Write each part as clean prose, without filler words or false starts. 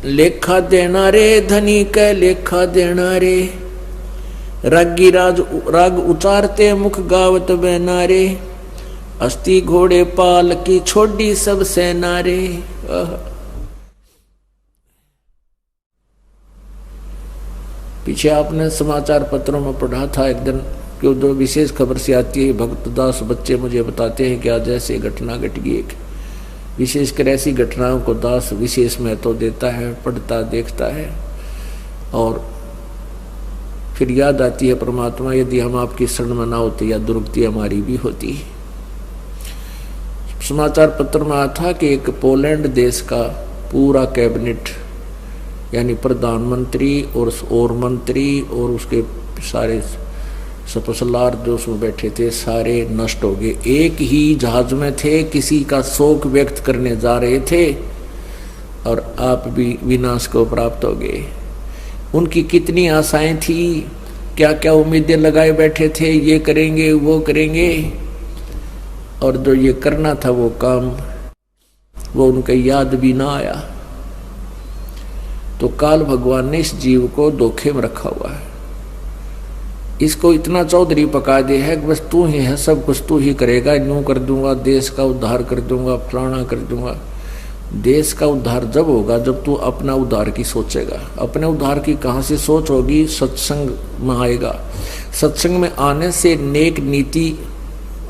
लेखा देना रे धनी कै लेखा देना रे, रागी राग उचारते मुख गावत बहना रे, अस्ति घोड़े पाल की छोड़ी सब सेना रे। पीछे आपने समाचार पत्रों में पढ़ा था एक दिन कि जो विशेष खबर से आती है, भक्त दास बच्चे मुझे बताते हैं कि आज ऐसी घटना घट गई। एक विशेषकर ऐसी घटनाओं को दास विशेष महत्व देता है, पढ़ता देखता है और फिर याद आती है परमात्मा, यदि हम आपकी शरण में ना होते या दुर्गति हमारी भी होती। समाचार पत्र में आया था कि एक पोलैंड देश का पूरा कैबिनेट यानी प्रधानमंत्री और मंत्री और उसके सारे सपसलार जो उसमें बैठे थे सारे नष्ट हो गए। एक ही जहाज में थे, किसी का शोक व्यक्त करने जा रहे थे और आप भी विनाश को प्राप्त हो गए। उनकी कितनी आशाएं थी, क्या क्या उम्मीदें लगाए बैठे थे, ये करेंगे वो करेंगे, और जो ये करना था वो काम वो उनके याद भी ना आया। तो काल भगवान ने इस जीव को धोखे में रखा हुआ है, इसको इतना चौधरी पका दे है कि बस तू ही है, सब कुछ तू ही करेगा, यूं कर दूंगा, देश का उद्धार कर दूंगा, फलाना कर दूंगा। देश का उद्धार जब होगा जब तू अपना उद्धार की सोचेगा। अपने उद्धार की कहाँ से सोच होगी? सत्संग में आएगा। सत्संग में आने से नेक नीति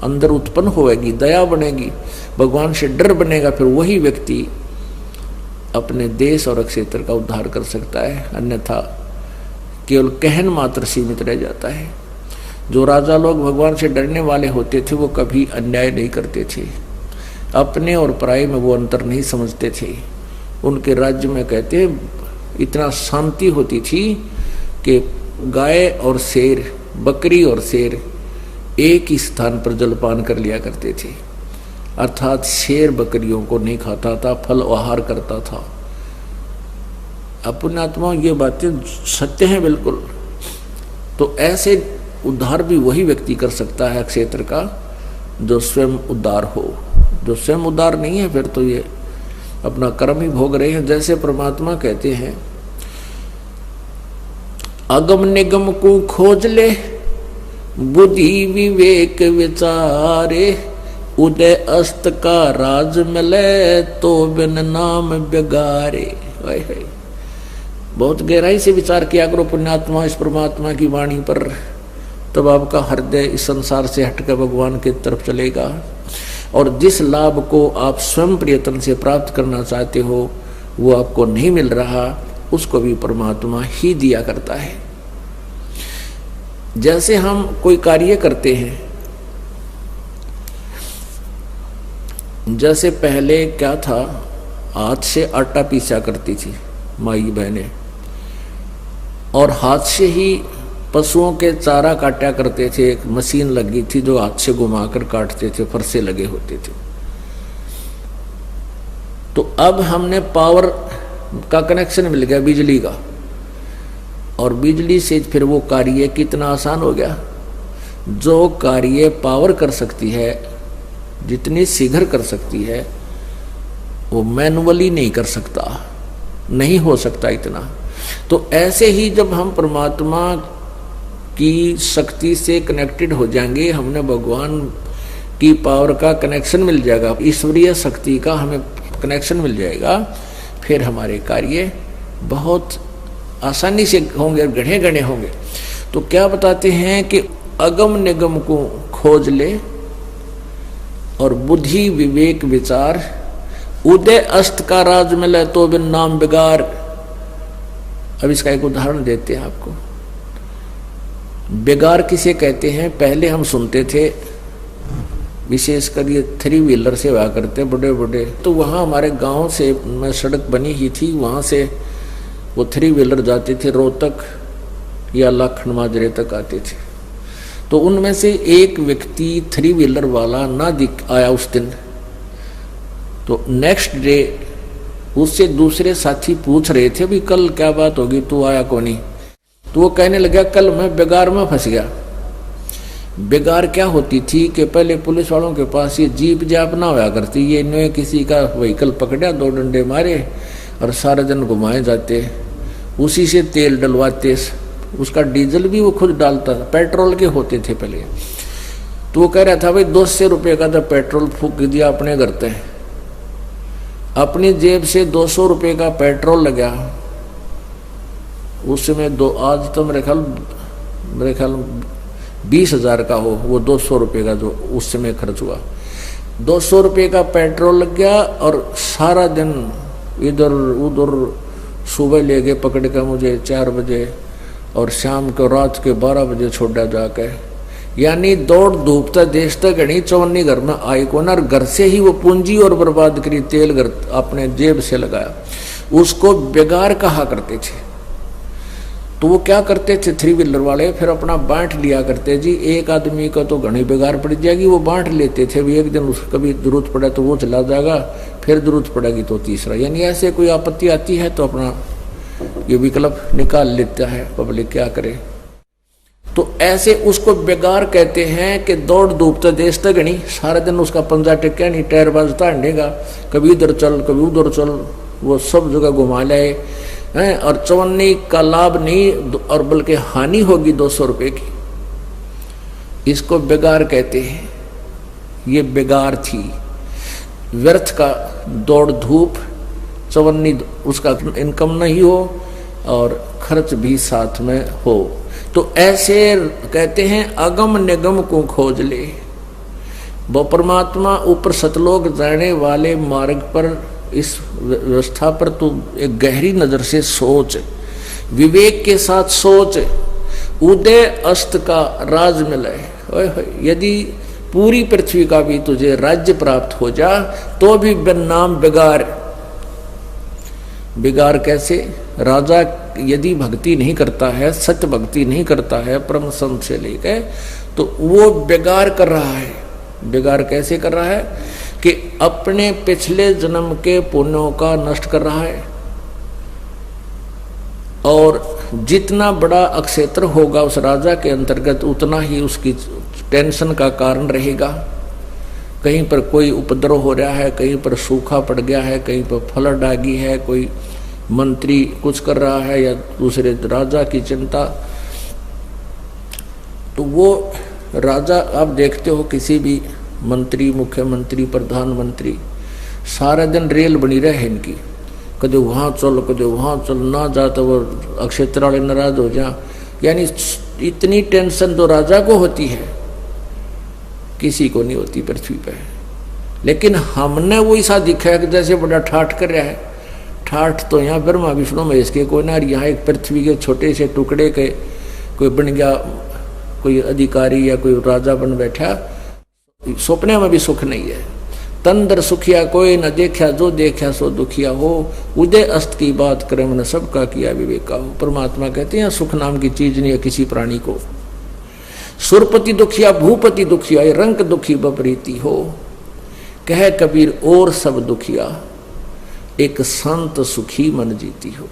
अंदर उत्पन्न होएगी, दया बनेगी, भगवान से डर बनेगा, फिर वही व्यक्ति अपने देश और क्षेत्र का उद्धार कर सकता है। अन्यथा केवल कहन मात्र सीमित रह जाता है। जो राजा लोग भगवान से डरने वाले होते थे वो कभी अन्याय नहीं करते थे, अपने और पराये में वो अंतर नहीं समझते थे। उनके राज्य में कहते इतना शांति होती थी कि गाय और शेर, बकरी और शेर एक ही स्थान पर जलपान कर लिया करते थे। अर्थात शेर बकरियों को नहीं खाता था, फल आहार करता था। पुण्यात्मा ये बातें सत्य हैं बिल्कुल। तो ऐसे उद्धार भी वही व्यक्ति कर सकता है क्षेत्र का जो स्वयं उद्धार हो। जो स्वयं उद्धार नहीं है फिर तो ये अपना कर्म ही भोग रहे हैं। जैसे परमात्मा कहते हैं अगम निगम को खोज ले, बुद्धि विवेक विचारे, उदय अस्त का राज मिले तो बिन नाम बिगारे। बहुत गहराई से विचार किया करो पुण्यात्मा इस परमात्मा की वाणी पर, तब आपका हृदय इस संसार से हटकर भगवान की तरफ चलेगा। और जिस लाभ को आप स्वयं प्रयत्न से प्राप्त करना चाहते हो वो आपको नहीं मिल रहा, उसको भी परमात्मा ही दिया करता है। जैसे हम कोई कार्य करते हैं, जैसे पहले क्या था, हाथ से आटा पीसा करती थी माई बहनें, और हाथ से ही पशुओं के चारा काटा करते थे। एक मशीन लगी थी जो हाथ से घुमाकर काटते थे, फरसे लगे होते थे। तो अब हमने पावर का कनेक्शन मिल गया, बिजली का, और बिजली से फिर वो कार्य कितना आसान हो गया। जो कार्य पावर कर सकती है, जितनी शीघ्र कर सकती है, वो मैनुअली नहीं कर सकता, नहीं हो सकता इतना। तो ऐसे ही जब हम परमात्मा की शक्ति से कनेक्टेड हो जाएंगे, हमने भगवान की पावर का कनेक्शन मिल जाएगा, ईश्वरीय शक्ति का हमें कनेक्शन मिल जाएगा, फिर हमारे कार्य बहुत आसानी से होंगे, गढ़े गढ़े होंगे। तो क्या बताते हैं कि अगम निगम को खोज ले और बुद्धि विवेक विचार, उदय अस्त का राज मिले तो बिन नाम बिगार। अब इसका एक उदाहरण देते हैं आपको। बेगार किसे कहते हैं? पहले हम सुनते थे, विशेषकर ये 3 व्हीलर से हुआ करते बड़े बड़े, तो वहाँ हमारे गांव से में सड़क बनी ही थी, वहाँ से वो 3 व्हीलर जाते थे, रोहतक या लाखन माजरे तक आते थे। तो उनमें से एक व्यक्ति 3 व्हीलर वाला ना दिख आया उस दिन। तो नेक्स्ट डे उससे दूसरे साथी पूछ रहे थे भी कल क्या बात होगी, तू आया कौन नहीं? तो वो कहने लगा कल मैं बेगार में फंस गया। बेगार क्या होती थी कि पहले पुलिस वालों के पास ये जीप जाप ना होया करती, ये इन्होंने किसी का व्हीकल पकड़ा, 2 डंडे मारे और सारा दिन घुमाए जाते, उसी से तेल डलवाते, उसका डीजल भी वो खुद डालता था, पेट्रोल के होते थे पहले। तो वो कह रहा था भाई 200 रुपये का तो पेट्रोल फूक दिया अपने घर पे, अपनी जेब से 200 रुपये का पेट्रोल लगा उसमें आज तो मेरे ख्याल 20,000 का हो, वो 200 रुपये का जो उस समय खर्च हुआ, 200 रुपये का पेट्रोल लग गया। और सारा दिन इधर उधर, सुबह ले गए पकड़ कर मुझे 4 बजे और शाम को रात के 12 बजे छोड़ा जाके, यानी दौड़ धूपता देश तक घनी चवन्नी घर में आई को ना, घर से ही वो पूंजी और बर्बाद करी, तेल घर अपने जेब से लगाया, उसको बेगार कहा करते थे। तो वो क्या करते थे 3 व्हीलर वाले, फिर अपना बांट लिया करते जी, एक आदमी का तो घनी बेगार पड़ जाएगी, वो बांट लेते थे, भी एक दिन उसको कभी जरूरत पड़े तो वो चला जाएगा, फिर जरूरत पड़ेगी तो तीसरा, यानी ऐसे कोई आपत्ति आती है तो अपना ये विकल्प निकाल लेता है पब्लिक, क्या करे। तो ऐसे उसको बेगार कहते हैं कि दौड़ धूपता देश तक घनी, सारा दिन उसका पंजा टेक्या नहीं, टायर बाजता हंडेगा, कभी इधर चल कभी उधर चल, वो सब जगह घुमा लाए हैं, और चवन्नी का लाभ नहीं और बल्कि हानि होगी 200 रुपये की। इसको बेगार कहते हैं। ये बेगार थी, व्यर्थ का दौड़ धूप, चवन्नी उसका इनकम नहीं हो और खर्च भी साथ में हो। तो ऐसे कहते हैं अगम निगम को खोज ले, वो परमात्मा ऊपर सतलोक जाने वाले मार्ग पर, इस व्यवस्था पर तू एक गहरी नजर से सोच, विवेक के साथ सोच, उदय अस्त का राज मिले। यदि पूरी पृथ्वी का भी तुझे राज्य प्राप्त हो जा तो भी नाम बेगार। बेगार कैसे? राजा यदि भक्ति नहीं करता है, सत्य भक्ति नहीं करता है परम संत से लेकर, तो वो बेगार कर रहा है। बेगार कैसे कर रहा है कि अपने पिछले जन्म के पुण्यों का नष्ट कर रहा है, और जितना बड़ा अक्षेत्र होगा उस राजा के अंतर्गत उतना ही उसकी टेंशन का कारण रहेगा। कहीं पर कोई उपद्रव हो रहा है, कहीं पर सूखा पड़ गया है, कहीं पर फ्लड आ गई है, कोई मंत्री कुछ कर रहा है या दूसरे राजा की चिंता। तो वो राजा आप देखते हो, किसी भी मंत्री, मुख्यमंत्री, प्रधानमंत्री, सारा दिन रेल बनी रहे इनकी, कदे वहाँ चल कदे वहाँ चल, ना जा तो वो अक्षेत्र वाले नाराज हो जा। यानी इतनी टेंशन तो राजा को होती है, किसी को नहीं होती पृथ्वी पे। लेकिन हमने वो ऐसा दिखाया कि जैसे बड़ा ठाठ कर रहा है। ठाठ तो यहाँ ब्रह्मा विष्णु महेश के कोई ना, यहाँ एक पृथ्वी के छोटे से टुकड़े के कोई बन गया, कोई अधिकारी या कोई राजा बन बैठा, सपने में भी सुख नहीं है। तंदर सुखिया कोई न देखा, जो देखा सो दुखिया हो, उदय अस्त की बात करे मन सबका किया विवेका हो। परमात्मा कहते हैं सुख नाम की चीज नहीं है किसी प्राणी को। सुरपति दुखिया भूपति दुखिया, ये रंग दुखी बपरीति हो, कह कबीर और सब दुखिया, एक संत सुखी मन जीती हो।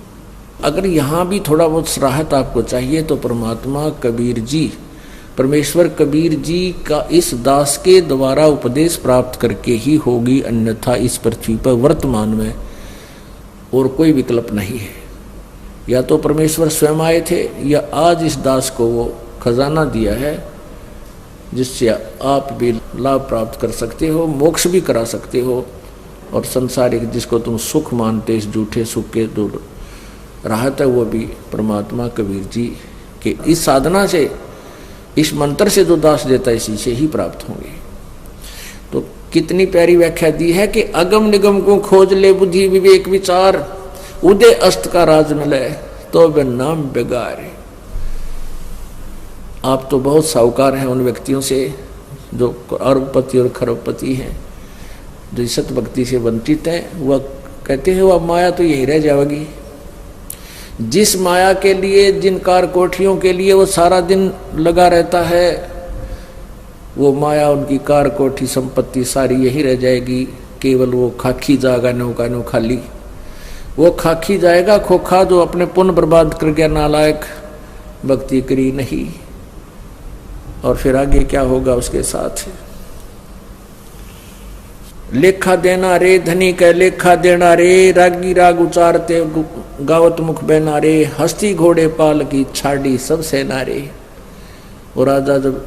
अगर यहाँ भी थोड़ा बहुत सराहत आपको चाहिए तो परमात्मा कबीर जी, परमेश्वर कबीर जी का इस दास के द्वारा उपदेश प्राप्त करके ही होगी, अन्यथा इस पृथ्वी पर वर्तमान में और कोई विकल्प नहीं है। या तो परमेश्वर स्वयं आए थे, या आज इस दास को वो खजाना दिया है जिससे आप भी लाभ प्राप्त कर सकते हो, मोक्ष भी करा सकते हो, और संसारिक जिसको तुम सुख मानते इस झूठे सुख के दूर राहत है, वो भी परमात्मा कबीर जी के इस साधना से, इस मंत्र से जो दास देता है इसी से ही प्राप्त होंगे। तो कितनी प्यारी व्याख्या दी है कि अगम निगम को खोज ले, बुद्धि विवेक विचार, उदय अस्त का राज मिले, तो वे नाम बेगार है। आप तो बहुत साहूकार हैं उन व्यक्तियों से जो अरबपति और खरबपति हैं, जो सत भक्ति से वंचित हैं। वह कहते हैं वह माया तो यही रह जाएगी। जिस माया के लिए, जिन कार कोठियों के लिए वो सारा दिन लगा रहता है, वो माया, उनकी कार कोठी संपत्ति सारी यही रह जाएगी। केवल वो खाकी जाएगा, नौका नो खाली, वो खाकी जाएगा खोखा, जो अपने पुण्य बर्बाद कर गया, नालायक, भक्ति करी नहीं। और फिर आगे क्या होगा उसके साथ। लेखा देना रे धनी कै लेखा देना रे, रागी राग उचारते गावत मुख बहना रे, हस्ती घोड़े पाल की छाड़ी सब सेना रे। और राजा जब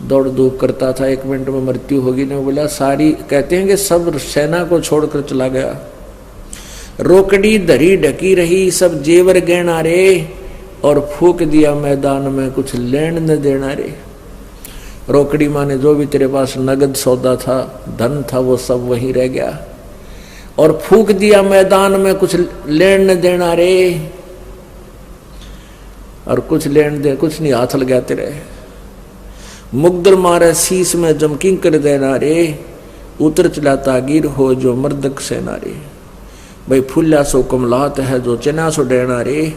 दौड़ धूप करता था, 1 मिनट में मृत्यु होगी, ने बोला सारी, कहते हैं कि सब सेना को छोड़कर चला गया। रोकड़ी धरी ढकी रही सब जेवर गहना रे, और फूक दिया मैदान में कुछ लेन न देना रे। रोकड़ी माने जो भी तेरे पास नगद सौदा था, धन था, वो सब वहीं रह गया। और फूक दिया मैदान में कुछ लेन न देना रे, और कुछ लेन दे कुछ नहीं हाथ लगा तेरे। मुग्दर मारे शीश में जमकिंग कर देना रे, उतर चलाता गिर हो जो मर्दक सेना रे। भाई फुल्ला सो कमलात है जो चना सो डेना रे,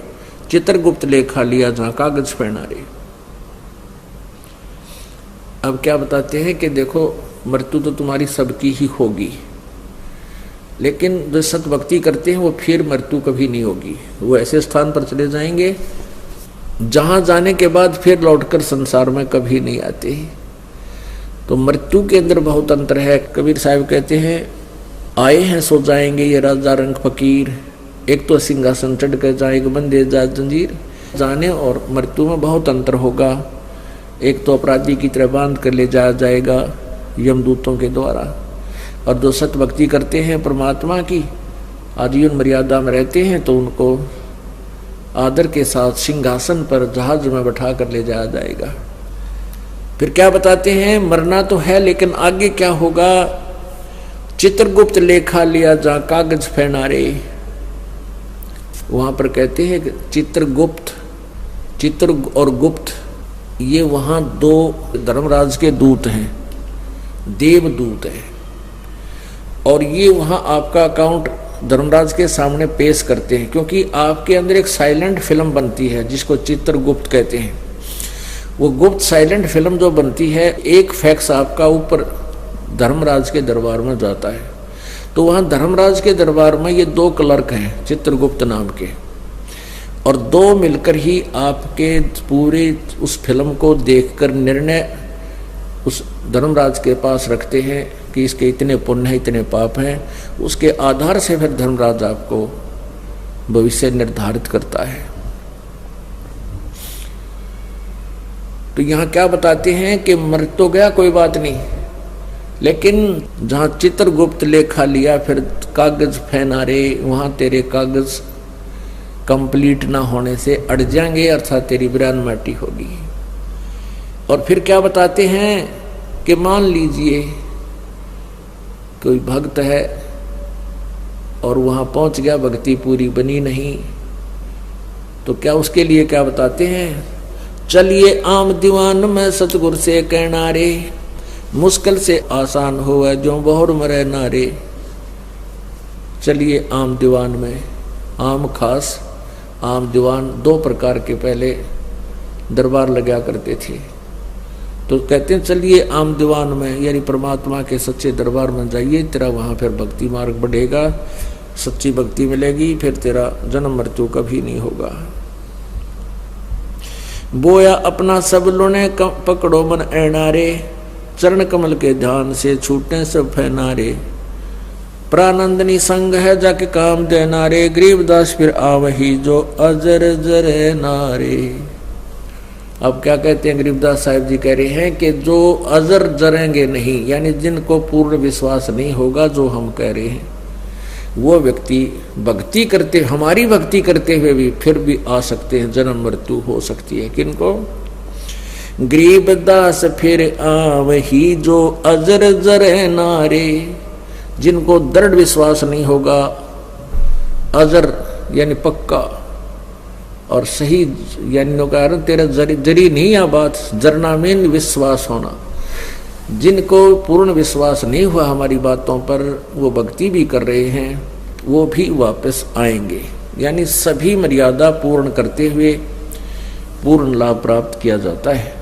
चित्रगुप्त लेखा लिया जहां कागज पहना रे। अब क्या बताते हैं कि देखो मृत्यु तो तुम्हारी सबकी ही होगी, लेकिन जो सत भक्ति करते हैं वो फिर मृत्यु कभी नहीं होगी। वो ऐसे स्थान पर चले जाएंगे जहां जाने के बाद फिर लौटकर संसार में कभी नहीं आते। तो मृत्यु के अंदर बहुत अंतर है। कबीर साहब कहते हैं आए हैं सो जाएंगे ये राजा रंग फकीर, एक तो सिंहासन चढ़ कर जाएंगे बंदे जा जंजीर। जाने और मृत्यु में बहुत अंतर होगा। एक तो अपराधी की तरह बांध कर ले जाया जाएगा यमदूतों के द्वारा, और जो सत भक्ति करते हैं परमात्मा की, आजीवन मर्यादा में रहते हैं, तो उनको आदर के साथ सिंहासन पर जहाज में बैठा कर ले जाया जाएगा। फिर क्या बताते हैं, मरना तो है लेकिन आगे क्या होगा। चित्रगुप्त लेखा लिया जहां कागज फैना रे, वहां पर कहते हैं कि चित्रगुप्त, चित्र और गुप्त, ये वहां 2 धर्मराज के दूत हैं, देवदूत हैं, और ये वहां आपका अकाउंट धर्मराज के सामने पेश करते हैं। क्योंकि आपके अंदर एक साइलेंट फिल्म बनती है जिसको चित्रगुप्त कहते हैं। वो गुप्त साइलेंट फिल्म जो बनती है, एक फैक्स आपका ऊपर धर्मराज के दरबार में जाता है। तो वहाँ धर्मराज के दरबार में ये 2 क्लर्क हैं चित्रगुप्त नाम के, और 2 मिलकर ही आपके पूरे उस फिल्म को देखकर निर्णय उस धर्मराज के पास रखते हैं कि इसके इतने पुण्य हैं, इतने पाप हैं। उसके आधार से फिर धर्मराज आपको भविष्य निर्धारित करता है। तो यहाँ क्या बताते हैं कि मर तो गया कोई बात नहीं, लेकिन जहाँ चित्रगुप्त लेखा लिया फिर कागज फैना रे, वहाँ तेरे कागज कंप्लीट ना होने से अड़ जाएंगे, अर्थात तेरी बिरान माटी होगी। और फिर क्या बताते हैं कि मान लीजिए कोई भक्त है और वहाँ पहुँच गया, भक्ति पूरी बनी नहीं, तो क्या उसके लिए क्या बताते हैं, चलिए आम दीवान में सतगुर से कहना रे, मुश्किल से आसान होवे जो बहुर मरे नारे। चलिए आम दीवान में, आम खास आम दीवान 2 प्रकार के पहले दरबार लगा करते थे। तो कहते हैं चलिए आम दीवान में, यानी परमात्मा के सच्चे दरबार में जाइए, तेरा वहाँ फिर भक्ति मार्ग बढ़ेगा, सच्ची भक्ति मिलेगी, फिर तेरा जन्म मृत्यु कभी नहीं होगा। बोया अपना सब लोने पकड़ो मन ऐनारे, चरण कमल के ध्यान से छूटे सब फैनारे। प्रानंदनी संग है जाके काम देना रे, गरीबदास फिर आवही जो अजर जरे नारे। अब क्या कहते हैं गरीबदास साहिब जी, कह रहे हैं कि जो अजर जरेंगे नहीं, यानी जिनको पूर्ण विश्वास नहीं होगा जो हम कह रहे हैं, वो व्यक्ति भक्ति करते, हमारी भक्ति करते हुए भी फिर भी आ सकते हैं, जन्म मृत्यु हो सकती है। किनको? गरीबदास फिर आवही जो अजर जरे नारे, जिनको दृढ़ विश्वास नहीं होगा, अजर यानी पक्का और सही, यानी कारण तेरा जरी नहीं आ बात, जरना में विश्वास होना। जिनको पूर्ण विश्वास नहीं हुआ हमारी बातों पर, वो भक्ति भी कर रहे हैं, वो भी वापस आएंगे। यानी सभी मर्यादा पूर्ण करते हुए पूर्ण लाभ प्राप्त किया जाता है।